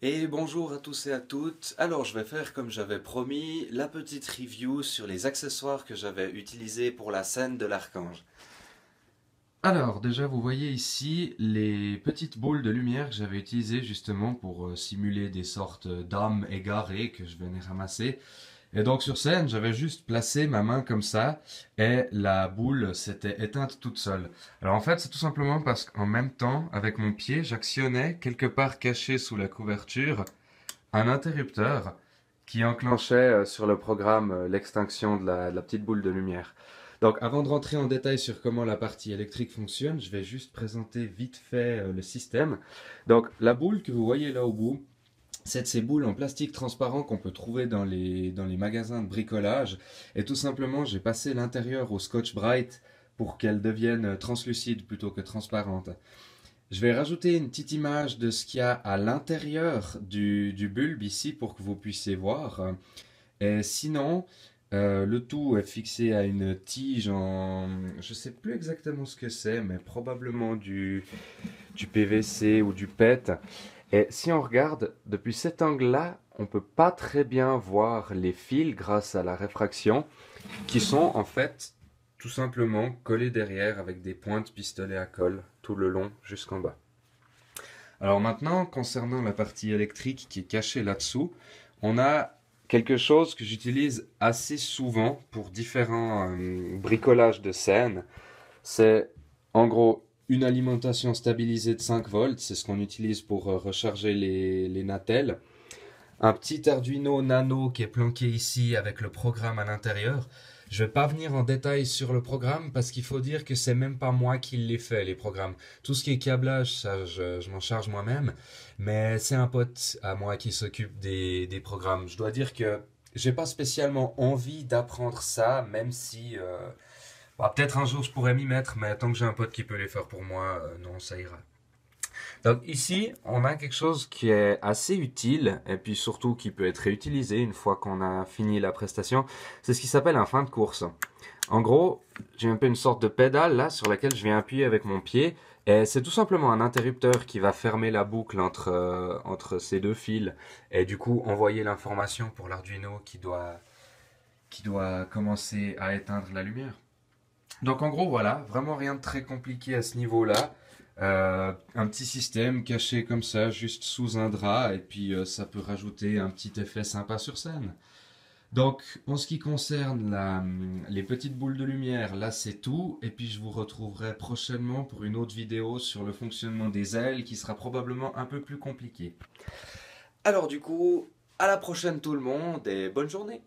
Et bonjour à tous et à toutes. Alors, je vais faire comme j'avais promis, la petite review sur les accessoires que j'avais utilisés pour la scène de l'archange. Alors, déjà, vous voyez ici les petites boules de lumière que j'avais utilisées justement pour simuler des sortes d'âmes égarées que je venais ramasser. Et donc, sur scène, j'avais juste placé ma main comme ça et la boule s'était éteinte toute seule. Alors, en fait, c'est tout simplement parce qu'en même temps, avec mon pied, j'actionnais quelque part caché sous la couverture un interrupteur qui enclenchait sur le programme l'extinction de la petite boule de lumière. Donc avant de rentrer en détail sur comment la partie électrique fonctionne, je vais juste présenter vite fait le système. Donc la boule que vous voyez là au bout, c'est de ces boules en plastique transparent qu'on peut trouver dans les magasins de bricolage. Et tout simplement, j'ai passé l'intérieur au Scotch Brite pour qu'elle devienne translucide plutôt que transparente. Je vais rajouter une petite image de ce qu'il y a à l'intérieur du bulbe ici pour que vous puissiez voir. Et sinon, le tout est fixé à une tige en... Je sais plus exactement ce que c'est, mais probablement du PVC ou du PET. Et si on regarde depuis cet angle-là, on peut pas très bien voir les fils grâce à la réfraction, qui sont en fait tout simplement collés derrière avec des pointes pistolet à colle tout le long jusqu'en bas. Alors maintenant, concernant la partie électrique qui est cachée là-dessous, on a quelque chose que j'utilise assez souvent pour différents bricolages de scène. C'est en gros une alimentation stabilisée de 5 volts, c'est ce qu'on utilise pour recharger les natels. Un petit Arduino Nano qui est planqué ici avec le programme à l'intérieur. Je vais pas venir en détail sur le programme parce qu'il faut dire que c'est même pas moi qui les fait, les programmes. Tout ce qui est câblage, ça, je m'en charge moi-même. Mais c'est un pote à moi qui s'occupe des programmes. Je dois dire que j'ai pas spécialement envie d'apprendre ça, même si bah, peut-être un jour je pourrais m'y mettre, mais tant que j'ai un pote qui peut les faire pour moi, non, ça ira. Donc ici, on a quelque chose qui est assez utile et puis surtout qui peut être réutilisé une fois qu'on a fini la prestation. C'est ce qui s'appelle un fin de course. En gros, j'ai un peu une sorte de pédale là sur laquelle je viens appuyer avec mon pied et c'est tout simplement un interrupteur qui va fermer la boucle entre ces deux fils et du coup envoyer l'information pour l'Arduino qui doit commencer à éteindre la lumière. Donc en gros, voilà, vraiment rien de très compliqué à ce niveau-là. Un petit système caché comme ça, juste sous un drap, et puis ça peut rajouter un petit effet sympa sur scène. Donc, en ce qui concerne les petites boules de lumière, là c'est tout, et puis je vous retrouverai prochainement pour une autre vidéo sur le fonctionnement des ailes qui sera probablement un peu plus compliqué. Alors du coup, à la prochaine tout le monde, et bonne journée!